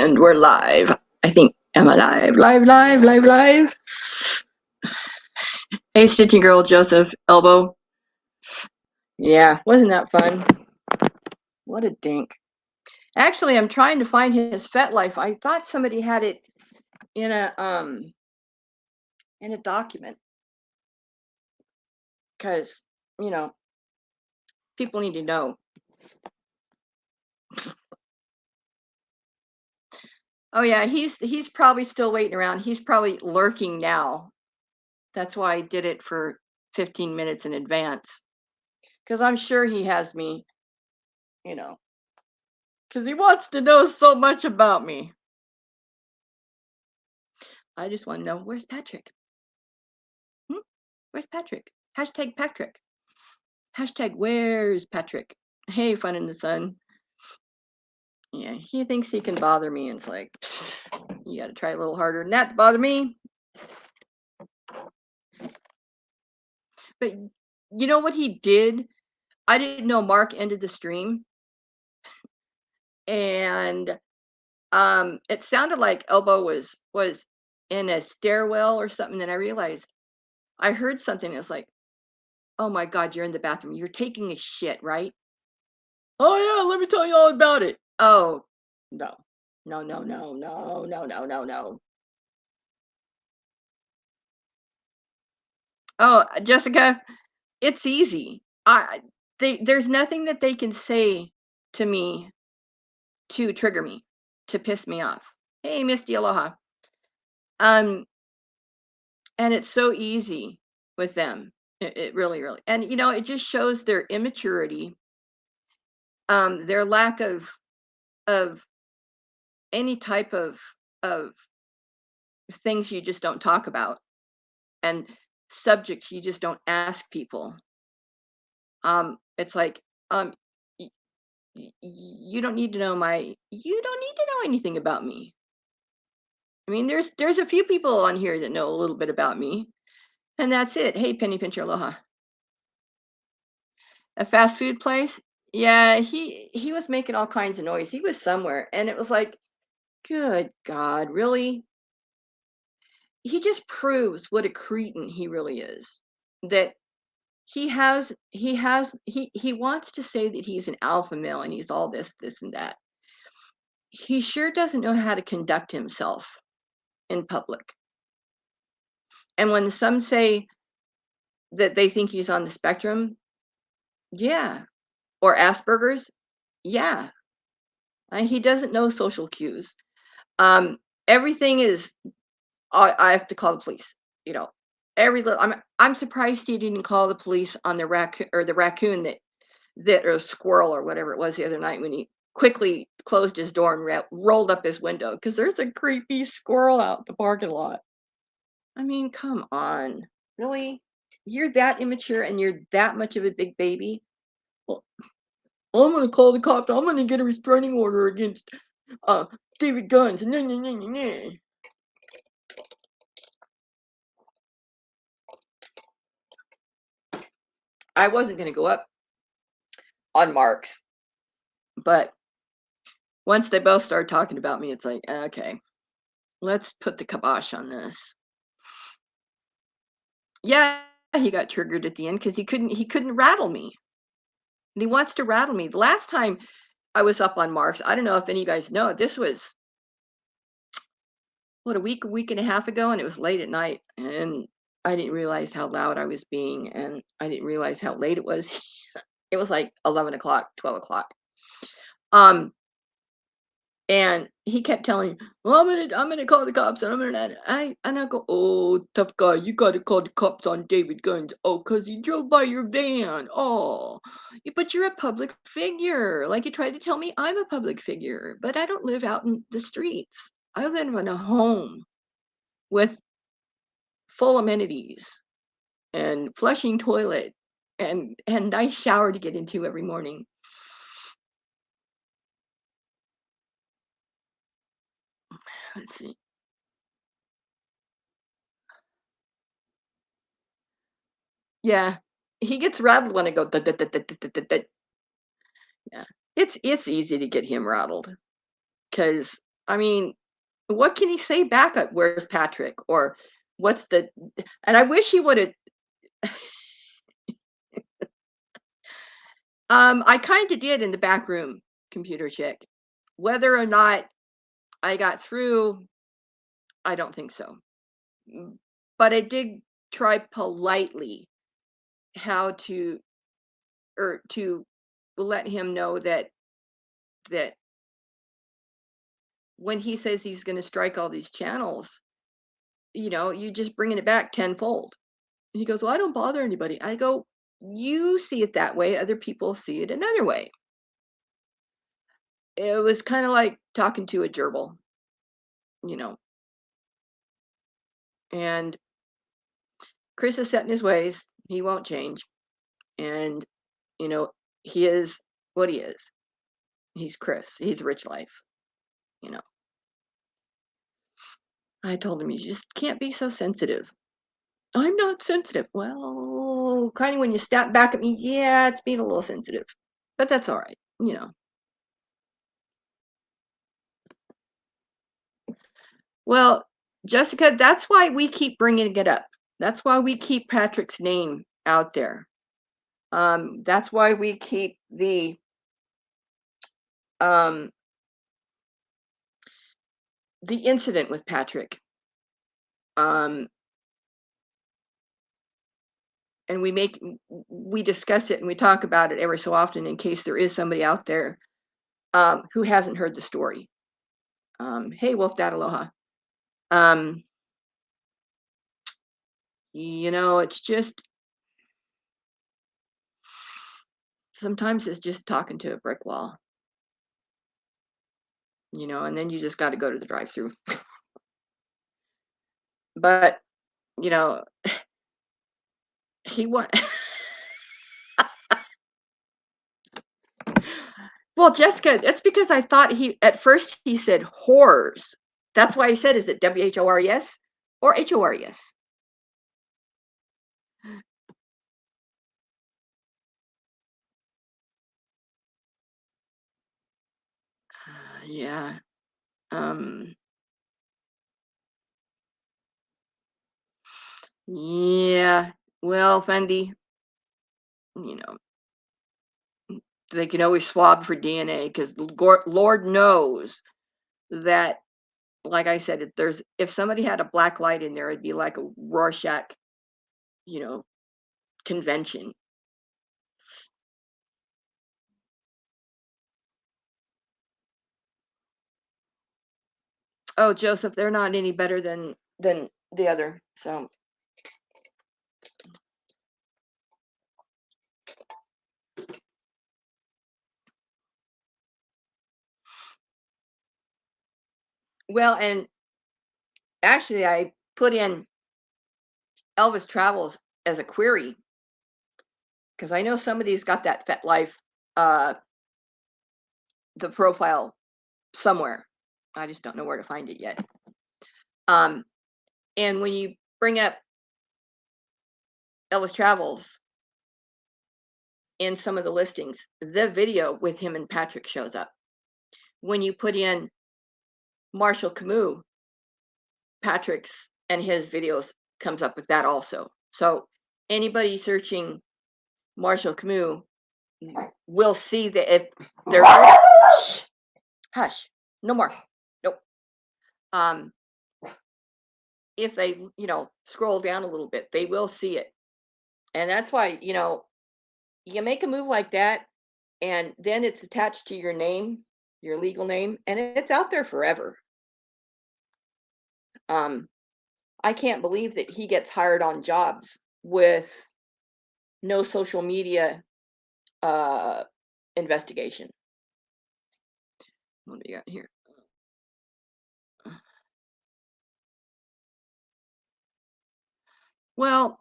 And we're live. I think, am I live? Live. Hey, Stitchy Girl, Joseph, ELBO. Yeah, wasn't that fun? What a dink. Actually, I'm trying to find his FETLIFE. I thought somebody had it in a document. Because, you know, people need to know. Oh yeah, he's probably still waiting around. He's probably lurking now. That's why I did it for 15 minutes in advance. Because I'm sure he has me, you know, because he wants to know so much about me. I just want to know, where's Patrick? Where's Patrick? Hashtag Patrick. Hashtag where's Patrick? Hey, fun in the sun. Yeah, he thinks he can bother me, and it's like, you got to try a little harder than that to bother me. But you know what he did? I didn't know Mark ended the stream, and it sounded like ELBO was in a stairwell or something. Then I realized I heard something that's like, oh my God, you're in the bathroom. You're taking a shit, right? Oh yeah, let me tell you all about it. Oh, no. No. Oh, Jessica, it's easy. There's nothing that they can say to me to trigger me, to piss me off. Hey, Misty, aloha. And it's so easy with them. It really, and you know, it just shows their immaturity, their lack of any type of things you just don't talk about, and subjects you just don't ask people. It's like, you don't need to know anything about me. I mean, there's a few people on here that know a little bit about me, and that's it. Hey, Penny Pincher, aloha. A fast food place? Yeah, he was making all kinds of noise. He was somewhere, and it was like, good God, really? He just proves what a cretin he really is. That he wants to say that he's an alpha male and he's all this and that. He sure doesn't know how to conduct himself in public. And when some say that they think he's on the spectrum, yeah, or Asperger's, yeah, he doesn't know social cues. Everything is, I have to call the police. You know, every little. I'm surprised he didn't call the police on the raccoon that or a squirrel or whatever it was the other night when he quickly closed his door and rolled up his window because there's a creepy squirrel out the parking lot. I mean, come on, really? You're that immature and you're that much of a big baby? Well, I'm gonna call the cops. I'm gonna get a restraining order against David Guns. Nah. I wasn't gonna go up on Mark's, but once they both started talking about me, it's like, okay, let's put the kibosh on this. Yeah, he got triggered at the end because he couldn't rattle me. And he wants to rattle me. The last time I was up on Mark's, I don't know if any of you guys know, this was a week and a half ago, and it was late at night, and I didn't realize how loud I was being, and I didn't realize how late it was. It was like 11 o'clock, 12 o'clock. And he kept telling me, well, I'm gonna call the cops, and I go, oh, tough guy, you gotta call the cops on David Guns. Oh, cause he drove by your van. Oh, but you're a public figure. Like, you tried to tell me I'm a public figure, but I don't live out in the streets. I live in a home with full amenities and flushing toilet and nice shower to get into every morning. Let's see. Yeah, he gets rattled when I go. Yeah, it's easy to get him rattled because I mean, what can he say back at "Where's Patrick?" or what's the and I wish he woulda I kinda did in the back room, computer chick. Whether or not I got through, I don't think so. Mm, but I did try politely how to or to let him know that when he says he's gonna strike all these channels, you just bringing it back tenfold. And he goes, "Well, I don't bother anybody." I go, "You see it that way, other people see it another way." It was kinda like talking to a gerbil, you know, and Chris is set in his ways. He won't change, and, you know, he is what he is. He's Chris. He's rich life, you know. I told him, "You just can't be so sensitive." "I'm not sensitive." "Well, kinda when you snap back at me, yeah, it's being a little sensitive, but that's alright, you know." Well, Jessica, that's why we keep bringing it up. That's why we keep Patrick's name out there. That's why we keep um, the incident with Patrick. Um, and we discuss it and we talk about it every so often in case there is somebody out there who hasn't heard the story. Hey, Wolf Dad Aloha. Um, it's just sometimes it's just talking to a brick wall, and then you just got to go to the drive-through. But you know, he wa Well, Jessica, that's because I thought at first he said "whores." That's why I said, "Is it WHORES or HORES?" Yeah. Um, yeah. Well, Fendi, you know, they can always swab for DNA because Lord knows that, like I said, if somebody had a black light in there, it'd be like a Rorschach, you know, convention. Oh, Joseph, they're not any better than the other. So, well, and actually, I put in Elvis Travels as a query because I know somebody's got that FetLife, uh, the profile somewhere. I just don't know where to find it yet. Um, and when you bring up Elvis Travels in some of the listings, the video with him and Patrick shows up. When you put in Marshall Camus, Patrick's and his videos comes up with that also. So anybody searching Marshall Camus will see that if they're shh, hush, no more, nope. Um, if they scroll down a little bit, they will see it, and that's why you make a move like that, and then it's attached to your name, your legal name, and it's out there forever. Um, I can't believe that he gets hired on jobs with no social media uh, investigation. What do we got here? Well,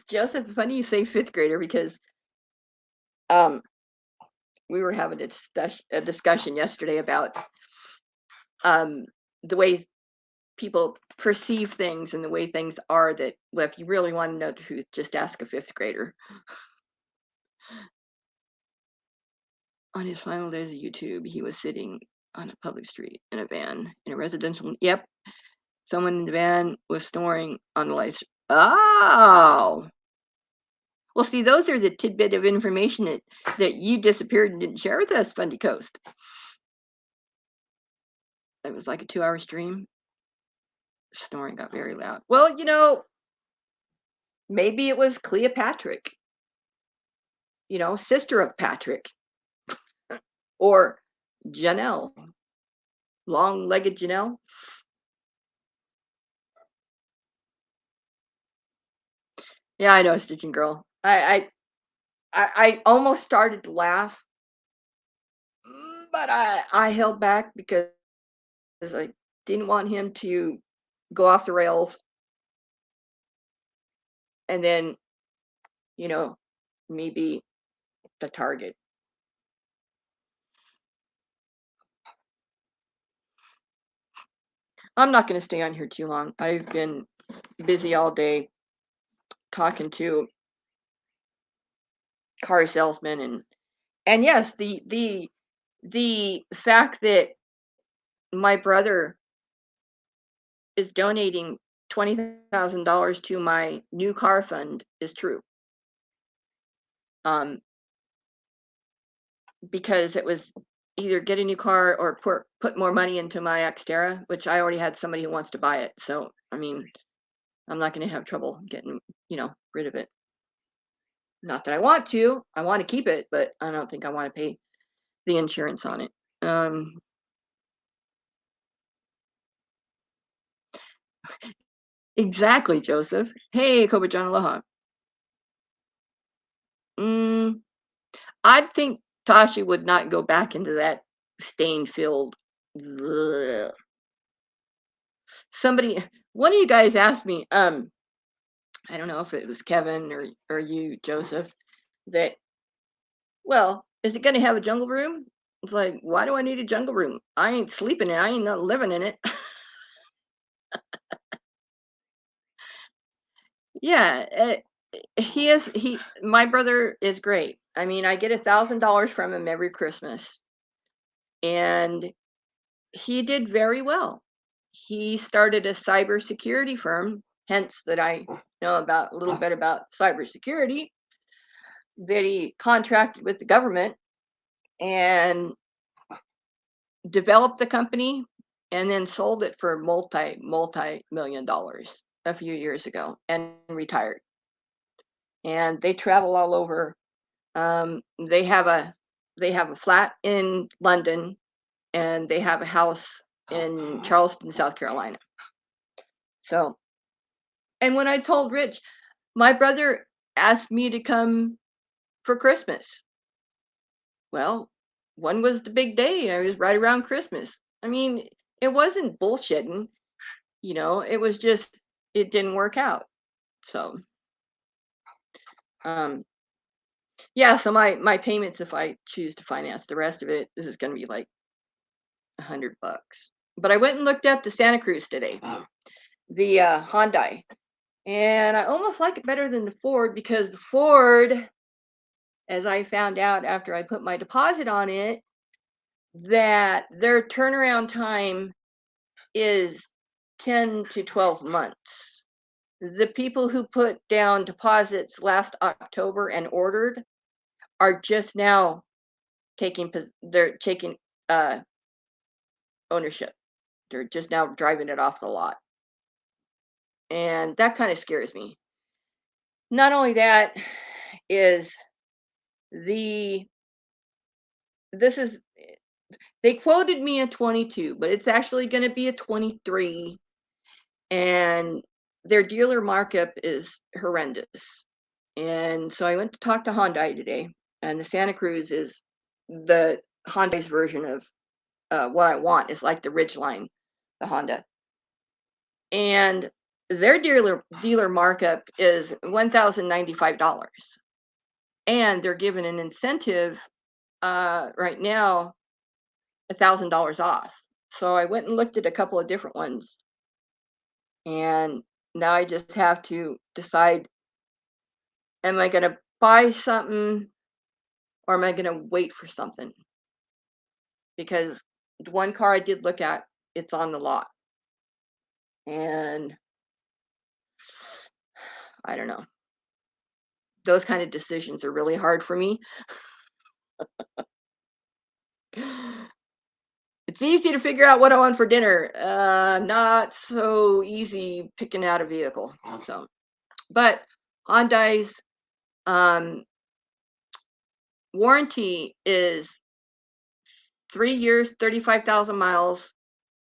Joseph, funny you say fifth grader because um, we were having a discussion yesterday about um, the way people perceive things and the way things are that, well, if you really want to know the truth, just ask a fifth grader. On his final days of YouTube, he was sitting on a public street in a van in a residential. Yep, someone in the van was snoring on the lights. Oh, well, see, those are the tidbit of information that you disappeared and didn't share with us, Fundy Coast. It was like a 2-hour stream. Snoring got very loud. Well, maybe it was Cleopatra, sister of Patrick, or Janelle, long-legged Janelle. Yeah, I know, Stitching Girl. I almost started to laugh, but I held back because I didn't want him to go off the rails and then, you know, me be the target. I'm not going to stay on here too long. I've been busy all day talking to car salesmen, and yes, the fact that my brother is donating $20,000 to my new car fund is true. Um, because it was either get a new car or put more money into my Xterra, which I already had somebody who wants to buy it. So, I mean, I'm not going to have trouble getting, rid of it. Not that I want to. I want to keep it, but I don't think I want to pay the insurance on it. Exactly, Joseph. Hey, Cobra John, aloha. Mm, I think Tasha would not go back into that stain filled. Somebody, one of you guys asked me, I don't know if it was Kevin or you, Joseph, that, well, is it going to have a jungle room? It's like, why do I need a jungle room? I ain't sleeping in it. I ain't not living in it. Yeah, my brother is great. I mean, I get $1,000 from him every Christmas, and he did very well. He started a cybersecurity firm, hence that I know about a little bit about cybersecurity, that he contracted with the government and developed the company and then sold it for multi-million dollars a few years ago and retired. And they travel all over. They have a flat in London, and they have a house in Charleston, South Carolina. So, and when I told Rich, my brother asked me to come for Christmas. Well, when was the big day? I was right around Christmas. I mean, it wasn't bullshitting, it was just, it didn't work out. So, yeah, so my payments, if I choose to finance the rest of it, this is going to be like $100. But I went and looked at the Santa Cruz today, the Hyundai, and I almost like it better than the Ford, because the Ford, as I found out after I put my deposit on it, that their turnaround time is 10 to 12 months. The people who put down deposits last October and ordered are just now they're taking ownership. They're just now driving it off the lot. And that kind of scares me. Not only that, is the this is they quoted me a 22, but it's actually going to be a 23, and their dealer markup is horrendous. And so I went to talk to Hyundai today, and the Santa Cruz is the Hyundai's version of what I want, is like the Ridgeline, the Honda. And their dealer markup is $1,095, and they're giving an incentive right now, $1,000 off. So I went and looked at a couple of different ones, And now I just have to decide, am I going to buy something or am I going to wait for something? Because the one car I did look at, it's on the lot. And I don't know. Those kind of decisions are really hard for me. It's easy to figure out what I want for dinner. Not so easy picking out a vehicle. So, but Hyundai's um, warranty is 3 years, 35,000 miles.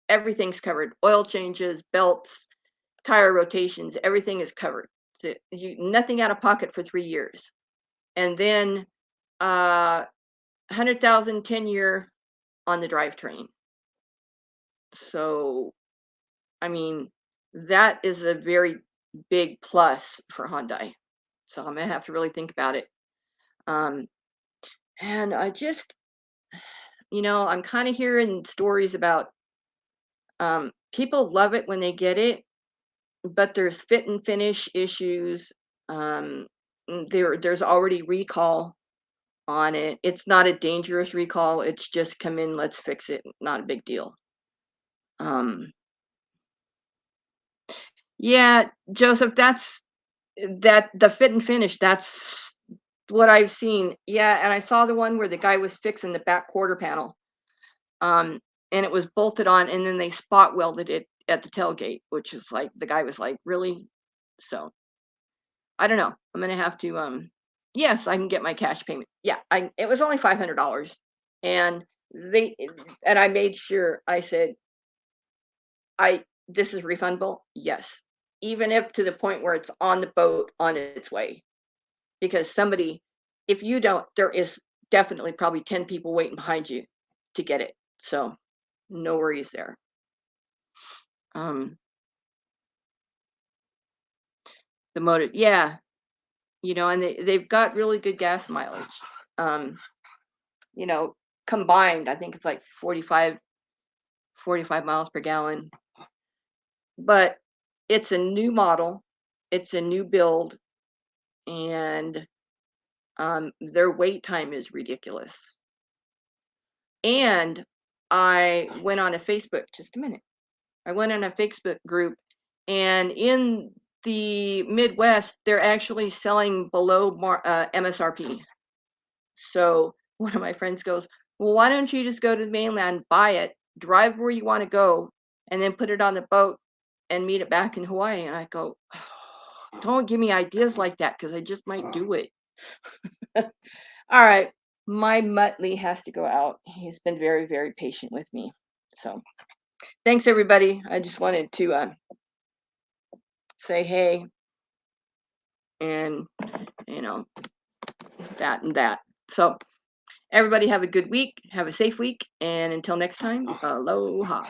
Everything's covered. Oil changes, belts, tire rotations, everything is covered. So nothing out of pocket for 3 years. And then 100,000 10-year on the drivetrain. So, I mean, that is a very big plus for Hyundai. So I'm gonna have to really think about it. Um, and I just, I'm kind of hearing stories about people love it when they get it, but there's fit and finish issues. Um, there's already recall on it. It's not a dangerous recall. It's just come in, let's fix it. Not a big deal. Um, yeah, Joseph, that the fit and finish. That's what I've seen. Yeah, and I saw the one where the guy was fixing the back quarter panel. Um, and it was bolted on, and then they spot welded it at the tailgate, which is like the guy was like, really? So I don't know. I'm gonna have to yes, I can get my cash payment. Yeah, it was only $500. And they and I made sure I said, this is refundable? Yes. Even if to the point where it's on the boat on its way. Because somebody, if you don't, there is definitely probably 10 people waiting behind you to get it. So no worries there. Um the motor, yeah, and they've got really good gas mileage. Um, you know, combined, I think it's like 45 miles per gallon. But it's a new model, it's a new build, and their wait time is ridiculous. And I went on a Facebook, just a minute. I went on a Facebook group, and in the Midwest, they're actually selling below MSRP. So one of my friends goes, "Well, why don't you just go to the mainland, buy it, drive where you want to go, and then put it on the boat and meet it back in Hawaii?" And I go, "Oh, don't give me ideas like that because I just might do it." All right. My Muttley has to go out. He's been very, very patient with me. So thanks, everybody. I just wanted to say hey and, you know, that and that. So everybody have a good week. Have a safe week. And until next time, aloha.